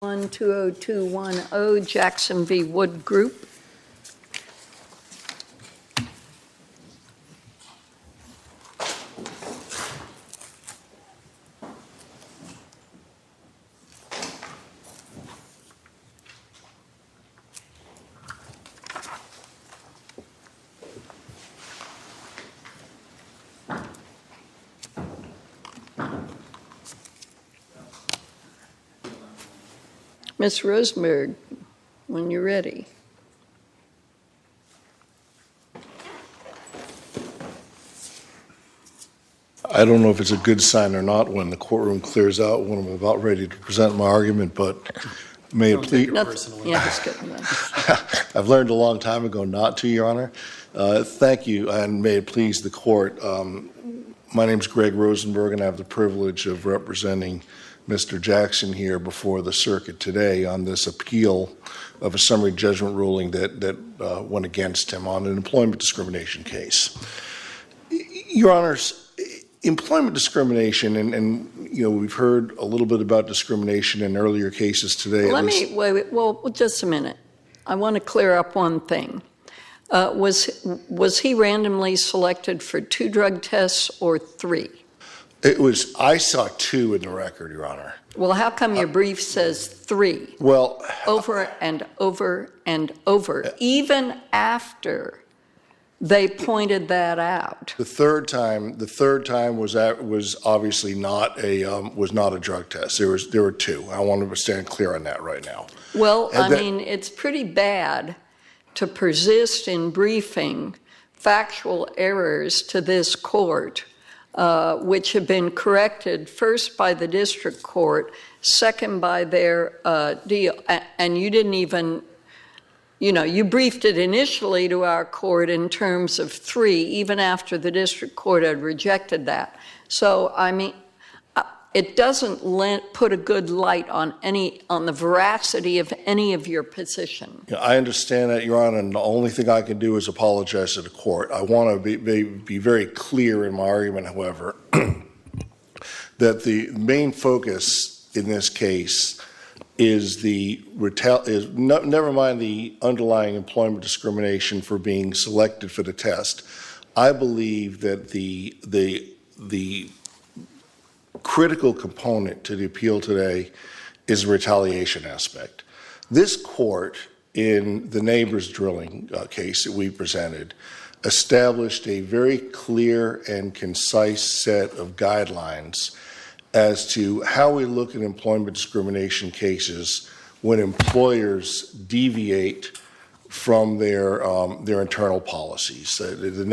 20210 Jackson v. Wood Group. Ms. Rosenberg, when you're ready. I don't know if it's a good sign or not when the courtroom clears out when I'm about ready to present my argument, but may it please... Yeah, it's good. I've learned a long time ago not to, Your Honor. Thank you, and may it please the court. My name is Gregg Rosenberg, and I have the privilege of representing Mr. Jackson here before the circuit today on this appeal of a summary judgment ruling that went against him on an employment discrimination case. Your Honors, employment discrimination, and you know, we've heard a little bit about discrimination in earlier cases today. Wait, just a minute. I want to clear up one thing. Was he randomly selected for 2 drug tests or 3? I saw 2 in the record, Your Honor. Well, how come your brief says 3? Well, over and over and over, even after they pointed that out. The third time was obviously not a drug test. There were 2. I want to stand clear on that right now. Well, I mean, it's pretty bad to persist in briefing factual errors to this court, which have been corrected first by the district court, second by their deal. And you didn't even, you briefed it initially to our court in terms of 3, even after the district court had rejected that. So, I mean, it doesn't put a good light on the veracity of any of your position. Yeah, I understand that, Your Honor, and the only thing I can do is apologize to the court. I want to be very clear in my argument, however, that the main focus in this case is never mind the underlying employment discrimination for being selected for the test. I believe that the critical component to the appeal today is the retaliation aspect. This court, in the neighbors drilling case that we presented, established a very clear and concise set of guidelines as to how we look at employment discrimination cases when employers deviate from their internal policies. The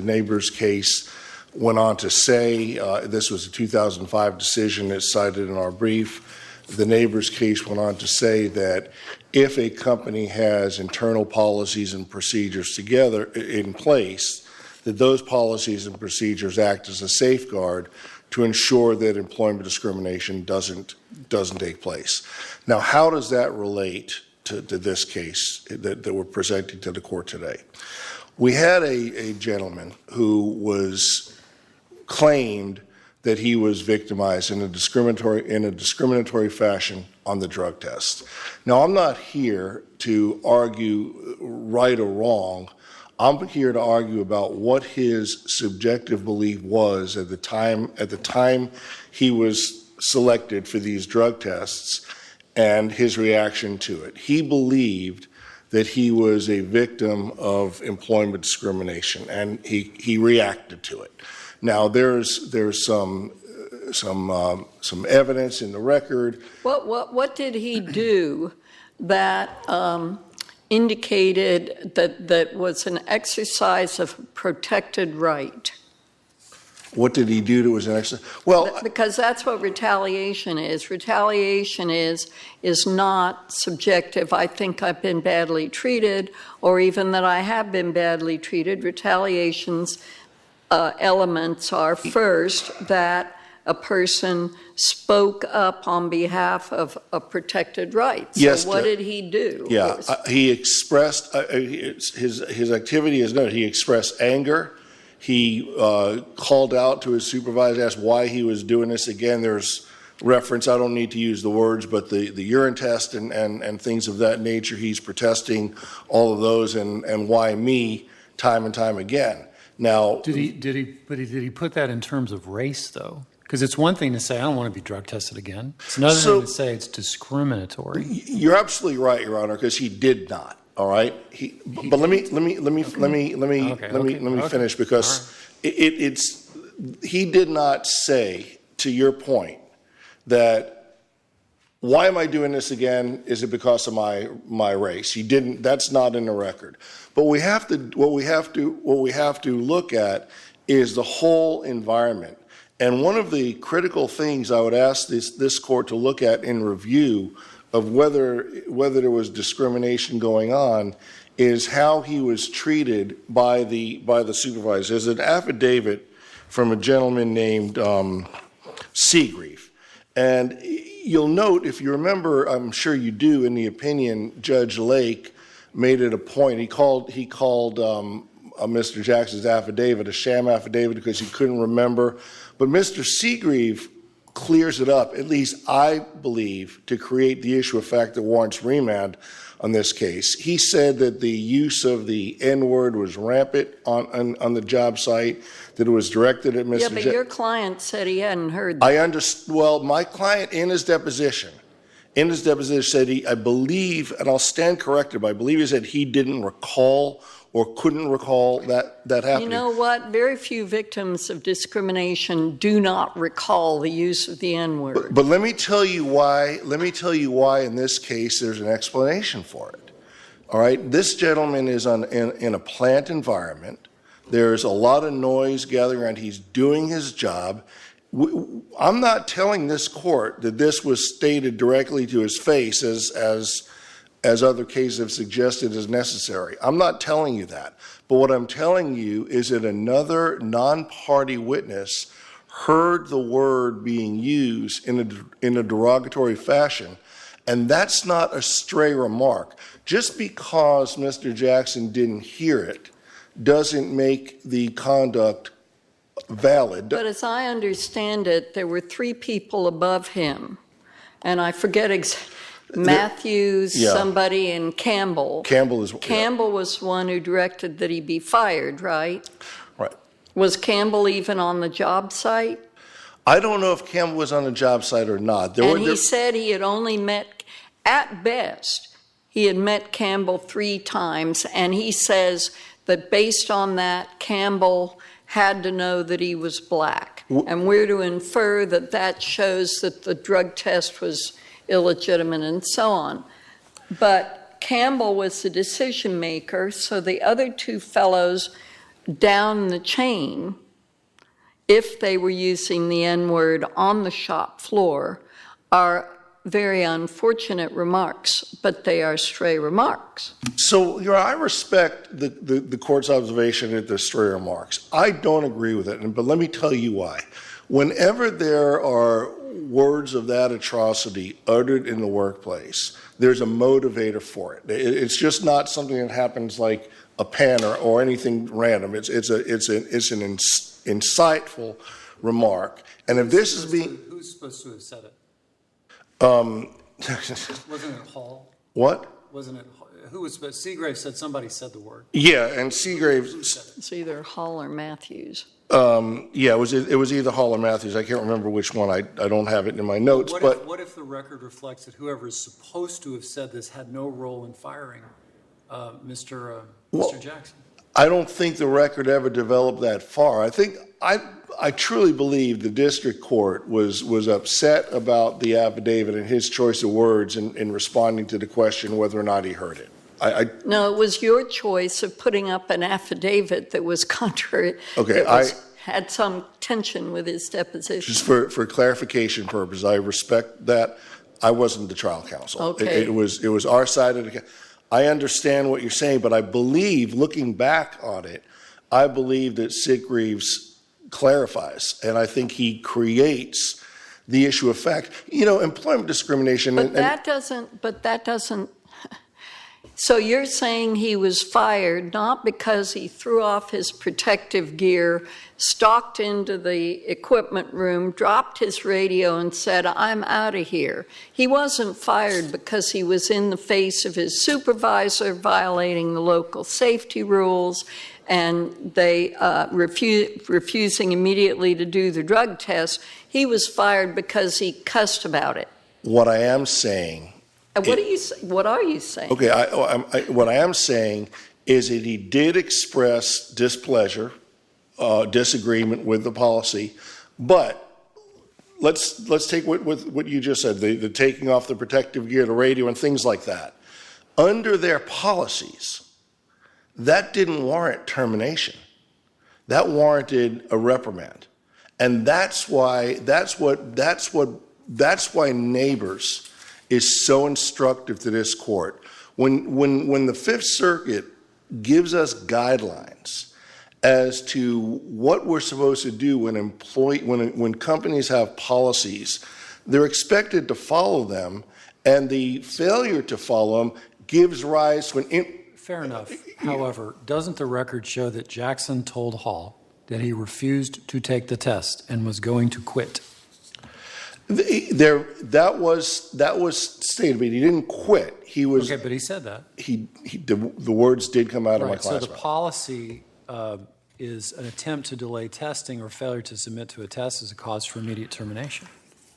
neighbors case went on to say, this was a 2005 decision that's cited in our brief. The neighbors case went on to say that if a company has internal policies and procedures together in place, that those policies and procedures act as a safeguard to ensure that employment discrimination doesn't take place. Now, how does that relate to this case that we're presenting to the court today? We had a gentleman who claimed that he was victimized in a discriminatory fashion on the drug test. Now, I'm not here to argue right or wrong. I'm here to argue about what his subjective belief was at the time he was selected for these drug tests and his reaction to it. He believed that he was a victim of employment discrimination, and he reacted to it. Now, there's some evidence in the record. What did he do that indicated that was an exercise of protected right? What did he do that was an exercise? Well, because that's what retaliation is. Retaliation is not subjective. I think I've been badly treated, or even that I have been badly treated. Retaliation's elements are first that a person spoke up on behalf of a protected right. Yes, so what did he do? Yeah, he expressed his activity is noted. He expressed anger. He called out to his supervisor, asked why he was doing this. Again, there's reference, I don't need to use the words, but the urine test and things of that nature, he's protesting all of those and why me time and time again. Now, Did he put that in terms of race, though? Because it's one thing to say, I don't want to be drug tested again. It's another thing to say it's discriminatory. You're absolutely right, Your Honor, because he did not. All right. But let me finish, because he did not say, to your point, that why am I doing this again? Is it because of my race? He didn't. That's not in the record. But what we have to look at is the whole environment. And one of the critical things I would ask this court to look at in review of whether there was discrimination going on is how he was treated by the supervisor. There's an affidavit from a gentleman named Seagrave. And you'll note, if you remember, I'm sure you do, in the opinion, Judge Lake made it a point. He called Mr. Jackson's affidavit a sham affidavit because he couldn't remember. But Mr. Seagrave clears it up, at least I believe, to create the issue of fact that warrants remand on this case. He said that the use of the N-word was rampant on the job site, that it was directed at Mr. Yeah, but your client said he hadn't heard that. Well, my client in his deposition said I believe, and I'll stand corrected, but I believe he said he didn't recall or couldn't recall that happening. You know what? Very few victims of discrimination do not recall the use of the N-word. But let me tell you why. Let me tell you why in this case there's an explanation for it. All right? This gentleman is in a plant environment. There's a lot of noise gathering around. He's doing his job. I'm not telling this court that this was stated directly to his face as other cases have suggested is necessary. I'm not telling you that. But what I'm telling you is that another non-party witness heard the word being used in a derogatory fashion, and that's not a stray remark. Just because Mr. Jackson didn't hear it doesn't make the conduct valid. But as I understand it, there were 3 people above him, and I forget Matthews, somebody, and Campbell. Campbell was one who directed that he be fired, right? Right. Was Campbell even on the job site? I don't know if Campbell was on the job site or not. He said he had only met, at best, he had met Campbell 3 times, and he says that based on that, Campbell had to know that he was black. And we're to infer that that shows that the drug test was illegitimate and so on. But Campbell was the decision maker, so the other 2 fellows down the chain, if they were using the N-word on the shop floor, are very unfortunate remarks, but they are stray remarks. So, I respect the court's observation that they're stray remarks. I don't agree with it, but let me tell you why. Whenever there are words of that atrocity uttered in the workplace, there's a motivator for it. It's just not something that happens like a pen or anything random. It's an insightful remark. And if this is being... Who's supposed to have said it? Wasn't it Hall? What? Wasn't it? Who was? Seagrave said somebody said the word. Yeah, and Seagrave. It's either Hall or Matthews. Yeah, it was either Hall or Matthews. I can't remember which one. I don't have it in my notes. What if the record reflects that whoever is supposed to have said this had no role in firing Mr. Jackson? I don't think the record ever developed that far. I truly believe the district court was upset about the affidavit and his choice of words in responding to the question whether or not he heard it. No, it was your choice of putting up an affidavit that was contrary. Okay, had some tension with his deposition. Just for clarification purposes, I respect that. I wasn't the trial counsel. Okay. It was our side of the case. I understand what you're saying, but I believe, looking back on it, I believe that Seagraves clarifies, and I think he creates the issue of fact. Employment discrimination. But that doesn't. So you're saying he was fired not because he threw off his protective gear, stalked into the equipment room, dropped his radio and said, "I'm out of here." He wasn't fired because he was in the face of his supervisor violating the local safety rules and they refusing immediately to do the drug test. He was fired because he cussed about it. What I am saying... What are you saying? Okay, what I am saying is that he did express displeasure, disagreement with the policy, but let's take what you just said, the taking off the protective gear, the radio, and things like that. Under their policies, that didn't warrant termination. That warranted a reprimand, and that's why Neighbors is so instructive to this court. When the Fifth Circuit gives us guidelines as to what we're supposed to do when companies have policies, they're expected to follow them, and the failure to follow them gives rise to an... Fair enough. However, doesn't the record show that Jackson told Hall that he refused to take the test and was going to quit? That was stated, but he didn't quit. He was okay, but he said that. The words did come out of my classroom. So the policy is an attempt to delay testing or failure to submit to a test as a cause for immediate termination.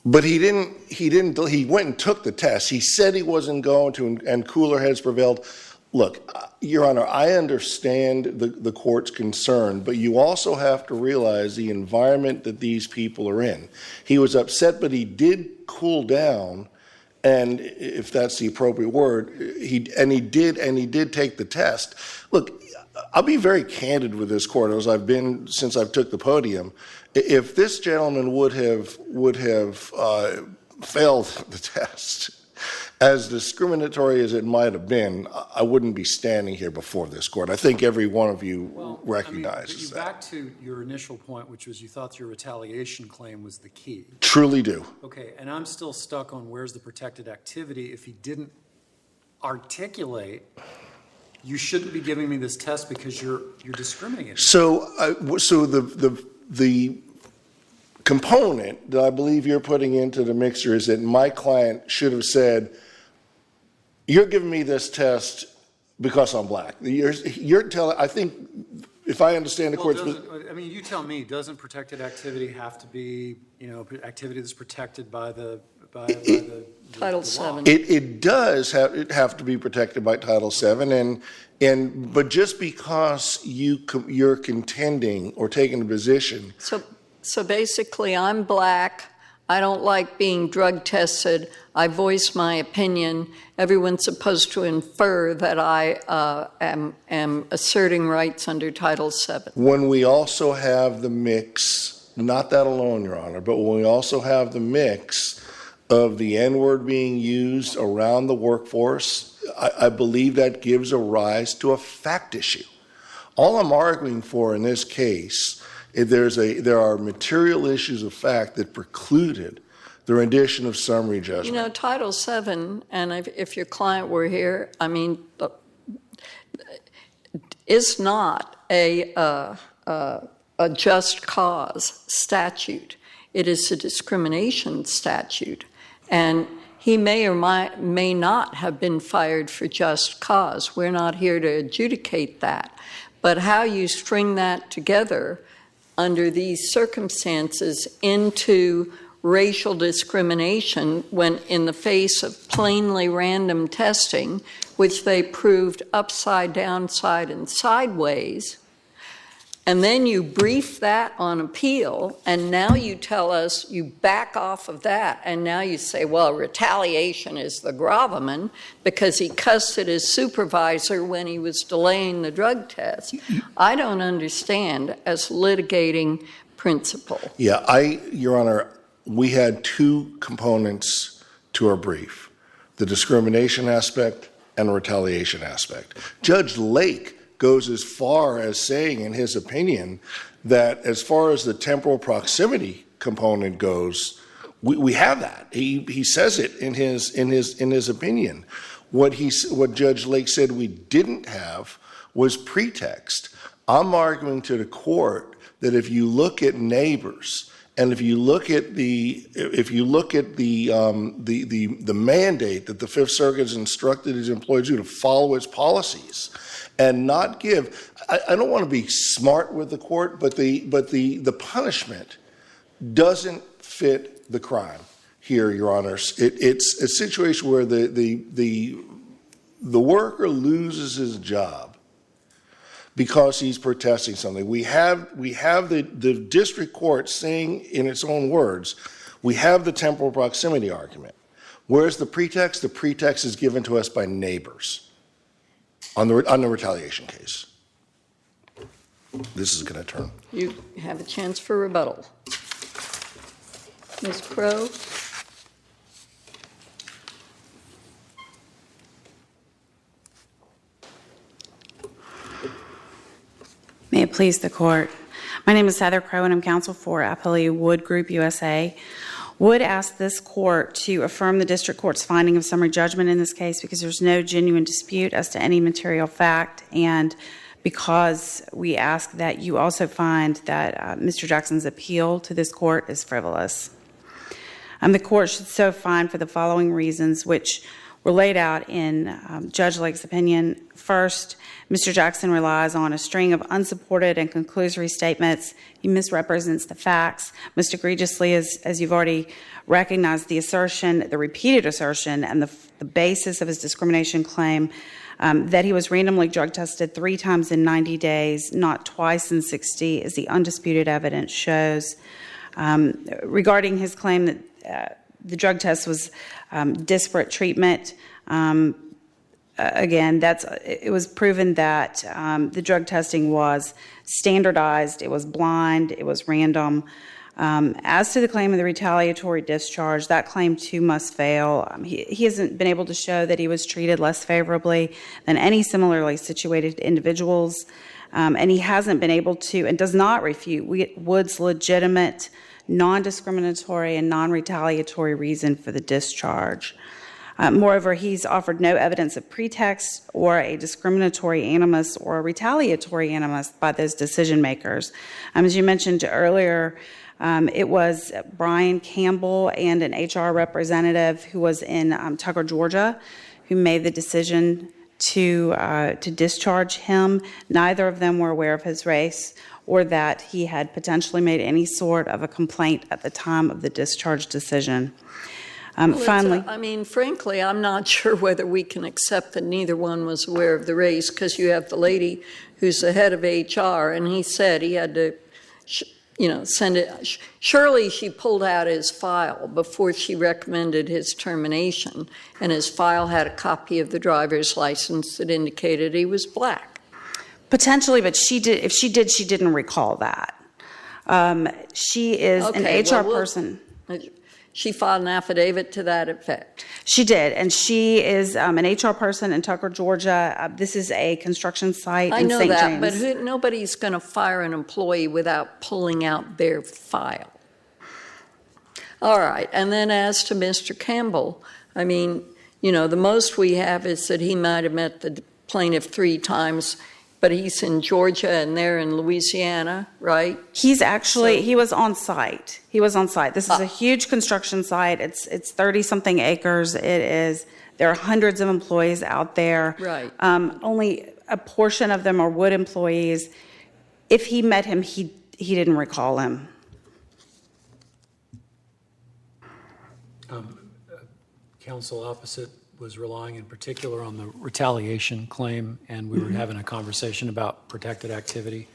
But he didn't. He went and took the test. He said he wasn't going to, and cooler heads prevailed. Look, Your Honor, I understand the court's concern, but you also have to realize the environment that these people are in. He was upset, but he did cool down, and if that's the appropriate word, he did take the test. Look, I'll be very candid with this court, as I've been since I've took the podium. If this gentleman would have failed the test, as discriminatory as it might have been, I wouldn't be standing here before this court. I think every one of you recognizes that. Back to your initial point, which was you thought your retaliation claim was the key. Truly do. Okay, and I'm still stuck on where's the protected activity. If he didn't articulate, you shouldn't be giving me this test because you're discriminating. So the component that I believe you're putting into the mixture is that my client should have said, "You're giving me this test because I'm black." You're telling. I think, if I understand the court's. I mean, you tell me. Doesn't protected activity have to be, activity that's protected by the Title VII? It does have to be protected by Title VII, but just because you're contending or taking a position. So basically, I'm black. I don't like being drug tested. I voice my opinion. Everyone's supposed to infer that I am asserting rights under Title VII. When we also have the mix, not that alone, Your Honor, but when we also have the mix of the N-word being used around the workforce, I believe that gives a rise to a fact issue. All I'm arguing for in this case, there are material issues of fact that precluded the rendition of summary judgment. Title VII, and if your client were here, I mean, is not a just cause statute. It is a discrimination statute, and he may or may not have been fired for just cause. We're not here to adjudicate that, but how you string that together under these circumstances into racial discrimination when in the face of plainly random testing, which they proved upside, downside, and sideways, and then you brief that on appeal, and now you tell us you back off of that, and now you say, well, retaliation is the gravamen because he cussed at his supervisor when he was delaying the drug test. I don't understand as litigating principle. Yeah, Your Honor, we had two components to our brief, the discrimination aspect and the retaliation aspect. Judge Lake goes as far as saying in his opinion that as far as the temporal proximity component goes, we have that. He says it in his opinion. What Judge Lake said we didn't have was pretext. I'm arguing to the court that if you look at Neighbors, and if you look at the mandate that the Fifth Circuit has instructed its employees to follow its policies, and not give, I don't want to be smart with the court, but the punishment doesn't fit the crime here, Your Honors. It's a situation where the worker loses his job because he's protesting something. We have the district court saying in its own words, we have the temporal proximity argument. Where's the pretext? The pretext is given to us by Neighbors on the retaliation case. This is going to turn. You have a chance for rebuttal. Ms. Crowe? May it please the court. My name is Heather Crowe, and I'm counsel for Appellee Wood Group USA. Wood asked this court to affirm the district court's finding of summary judgment in this case because there's no genuine dispute as to any material fact, and because we ask that you also find that Mr. Jackson's appeal to this court is frivolous. The court should so find for the following reasons, which were laid out in Judge Lake's opinion. First, Mr. Jackson relies on a string of unsupported and conclusory statements. He misrepresents the facts. Most egregiously, as you've already recognized, the assertion, the repeated assertion, and the basis of his discrimination claim that he was randomly drug tested 3 times in 90 days, not twice in 60, as the undisputed evidence shows. Regarding his claim that the drug test was disparate treatment, again, it was proven that the drug testing was standardized, it was blind, it was random. As to the claim of the retaliatory discharge, that claim too must fail. He hasn't been able to show that he was treated less favorably than any similarly situated individuals, and he hasn't been able to and does not refute Wood's legitimate, non-discriminatory, and non-retaliatory reason for the discharge. Moreover, he's offered no evidence of pretext or a discriminatory animus or a retaliatory animus by those decision makers. As you mentioned earlier, it was Brian Campbell and an HR representative who was in Tucker, Georgia, who made the decision to discharge him. Neither of them were aware of his race or that he had potentially made any sort of a complaint at the time of the discharge decision. Finally, frankly, I'm not sure whether we can accept that neither one was aware of the race, because you have the lady who's the head of HR, and he said he had to, send it. Surely she pulled out his file before she recommended his termination, and his file had a copy of the driver's license that indicated he was black. Potentially, but she did. If she did, she didn't recall that. She is an HR person. She filed an affidavit to that effect. She did, and she is an HR person in Tucker, Georgia. This is a construction site in St. James. I know that, but nobody's going to fire an employee without pulling out their file. All right, and then as to Mr. Campbell, the most we have is that he might have met the plaintiff 3 times, but he's in Georgia and they're in Louisiana, right? He was on site. He was on site. This is a huge construction site. It's 30-something acres. There are hundreds of employees out there. Right. Only a portion of them are Wood employees. If he met him, he didn't recall him. Counsel opposite was relying in particular on the retaliation claim, and we were having a conversation about protected activity.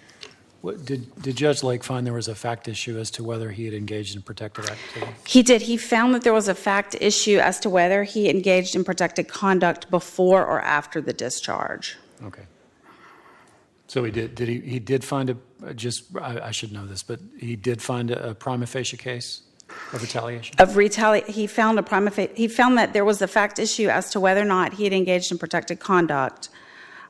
Did Judge Lake find there was a fact issue as to whether he had engaged in protected activity? He did. He found that there was a fact issue as to whether he engaged in protected conduct before or after the discharge. Okay. So he did. He did find I should know this, but he did find a prima facie case of retaliation? He found that there was a fact issue as to whether or not he had engaged in protected conduct,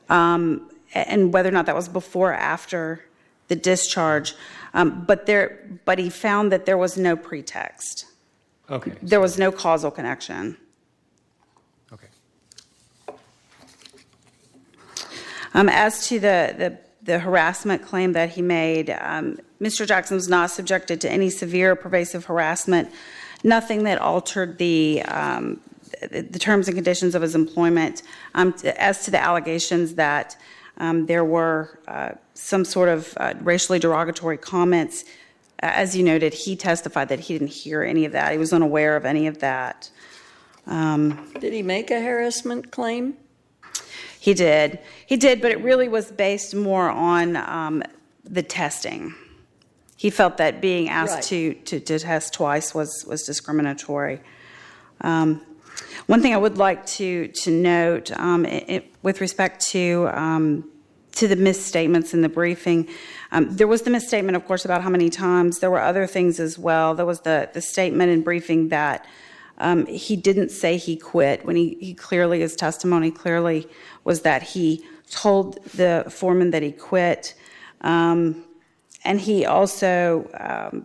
and whether or not that was before or after the discharge. But he found that there was no pretext. Okay. There was no causal connection. Okay. As to the harassment claim that he made, Mr. Jackson was not subjected to any severe pervasive harassment, nothing that altered the terms and conditions of his employment. As to the allegations that there were some sort of racially derogatory comments, as you noted, he testified that he didn't hear any of that. He was unaware of any of that. Did he make a harassment claim? He did, but it really was based more on the testing. He felt that being asked to test twice was discriminatory. One thing I would like to note with respect to the misstatements in the briefing, there was the misstatement, of course, about how many times. There were other things as well. There was the statement in briefing that he didn't say he quit when he clearly, his testimony clearly was that he told the foreman that he quit. And he also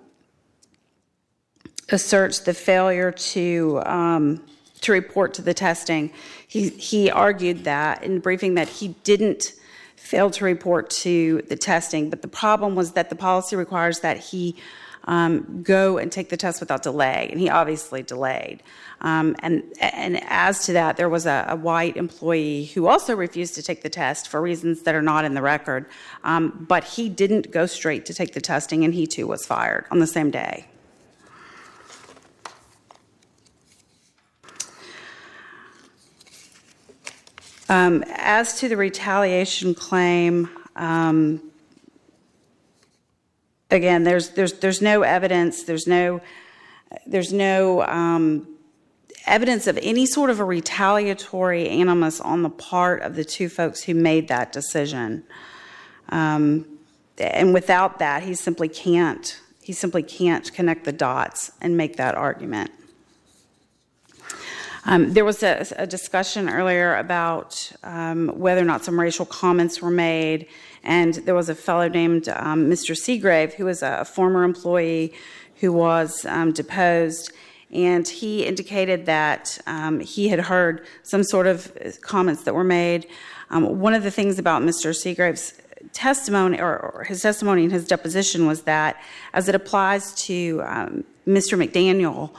asserts the failure to report to the testing. He argued that in the briefing that he didn't fail to report to the testing, but the problem was that the policy requires that he go and take the test without delay, and he obviously delayed. And as to that, there was a white employee who also refused to take the test for reasons that are not in the record, but he didn't go straight to take the testing, and he too was fired on the same day. As to the retaliation claim, again, there's no evidence. There's no evidence of any sort of a retaliatory animus on the part of the two folks who made that decision. And without that, he simply can't connect the dots and make that argument. There was a discussion earlier about whether or not some racial comments were made, and there was a fellow named Mr. Seagrave, who was a former employee who was deposed, and he indicated that he had heard some sort of comments that were made. One of the things about Mr. Seagrave's testimony, or his testimony in his deposition, was that as it applies to Mr. McDaniel,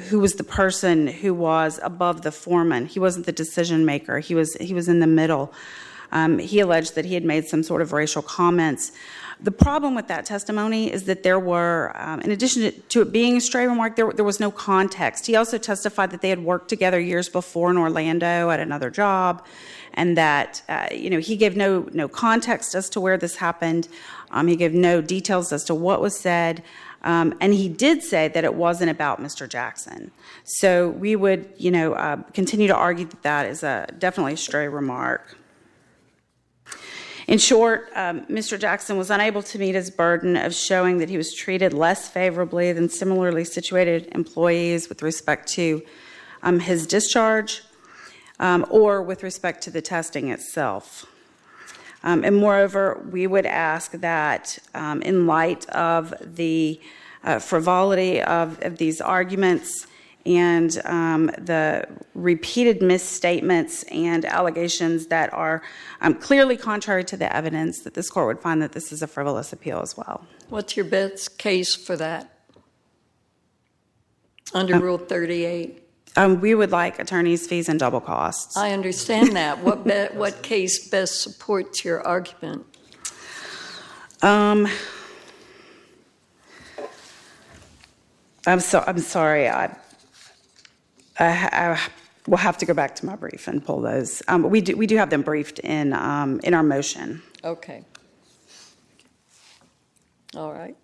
who was the person who was above the foreman. He wasn't the decision maker. He was in the middle. He alleged that he had made some sort of racial comments. The problem with that testimony is that there were, in addition to it being a stray remark, there was no context. He also testified that they had worked together years before in Orlando at another job, and that he gave no context as to where this happened. He gave no details as to what was said. And he did say that it wasn't about Mr. Jackson. So we would, continue to argue that that is definitely a stray remark. In short, Mr. Jackson was unable to meet his burden of showing that he was treated less favorably than similarly situated employees with respect to his discharge or with respect to the testing itself. And moreover, we would ask that in light of the frivolity of these arguments and the repeated misstatements and allegations that are clearly contrary to the evidence, that this court would find that this is a frivolous appeal as well. What's your best case for that under Rule 38? We would like attorney's fees and double costs. I understand that. What case best supports your argument? I'm sorry. I will have to go back to my brief and pull those. We do have them briefed in our motion. Okay. All right.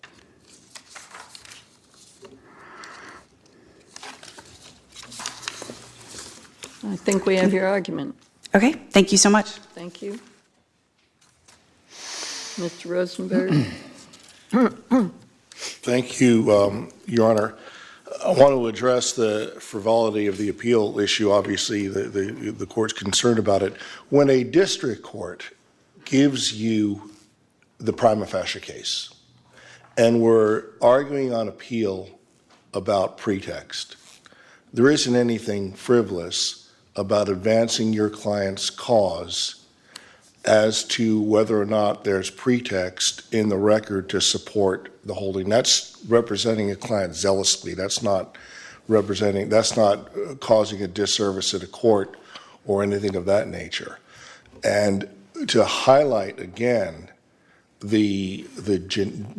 I think we have your argument. Okay, thank you so much. Thank you. Mr. Rosenberg. Thank you, Your Honor. I want to address the frivolity of the appeal issue. Obviously, the court's concerned about it. When a district court gives you the prima facie case, and we're arguing on appeal about pretext, there isn't anything frivolous about advancing your client's cause as to whether or not there's pretext in the record to support the holding. That's representing a client zealously. That's not causing a disservice to the court or anything of that nature. And to highlight again the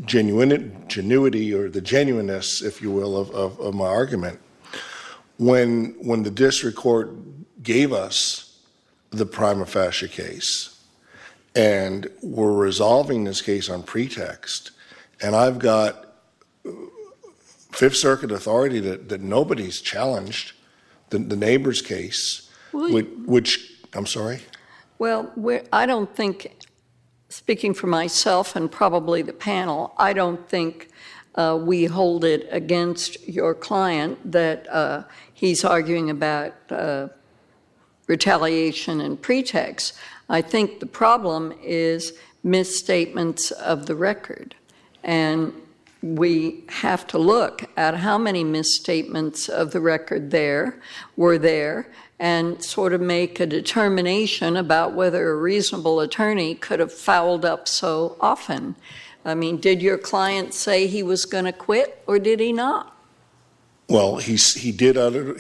genuinity or the genuineness, if you will, of my argument, when the district court gave us the prima facie case, and we're resolving this case on pretext, and I've got Fifth Circuit authority that nobody's challenged, the neighbor's case, which, I'm sorry? Well, I don't think, speaking for myself and probably the panel, I don't think we hold it against your client that he's arguing about retaliation and pretext. I think the problem is misstatements of the record. And we have to look at how many misstatements of the record were there and sort of make a determination about whether a reasonable attorney could have fouled up so often. I mean, did your client say he was going to quit, or did he not? Well, he did utter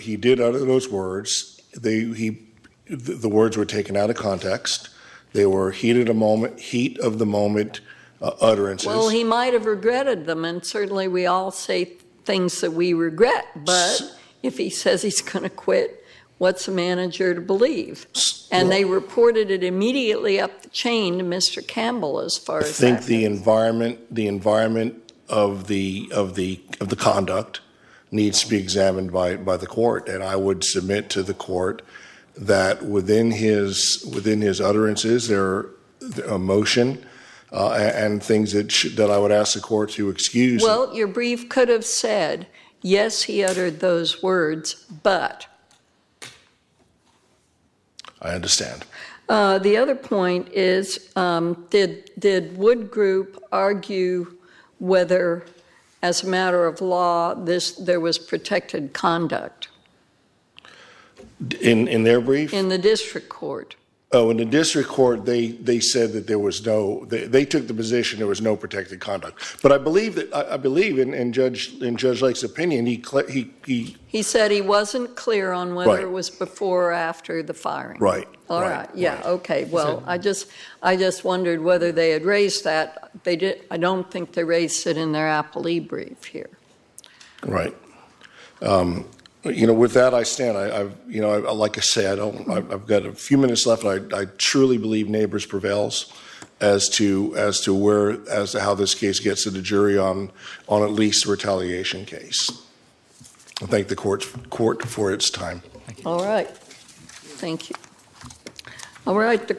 those words. The words were taken out of context. They were heat of the moment utterances. Well, he might have regretted them, and certainly we all say things that we regret. But if he says he's going to quit, what's a manager to believe? And they reported it immediately up the chain to Mr. Campbell, as far as I think the environment of the conduct needs to be examined by the court, and I would submit to the court that within his utterances there are emotion and things that I would ask the court to excuse. Well, your brief could have said, yes, he uttered those words, but. I understand. The other point is, did Wood Group argue whether, as a matter of law, there was protected conduct? In their brief? In the district court. Oh, in the district court, they said that there was no. They took the position there was no protected conduct. But I believe in Judge Lake's opinion, he said he wasn't clear on whether Right. it was before or after the firing. Right. All right. Yeah. Okay. Well, I just wondered whether they had raised that. They did. I don't think they raised it in their appellee brief here. Right. With that, I stand. Like I say, I've got a few minutes left. I truly believe Neighbors prevails as to how this case gets to the jury on at least a retaliation case. I thank the court for its time. All right. Thank you. All right.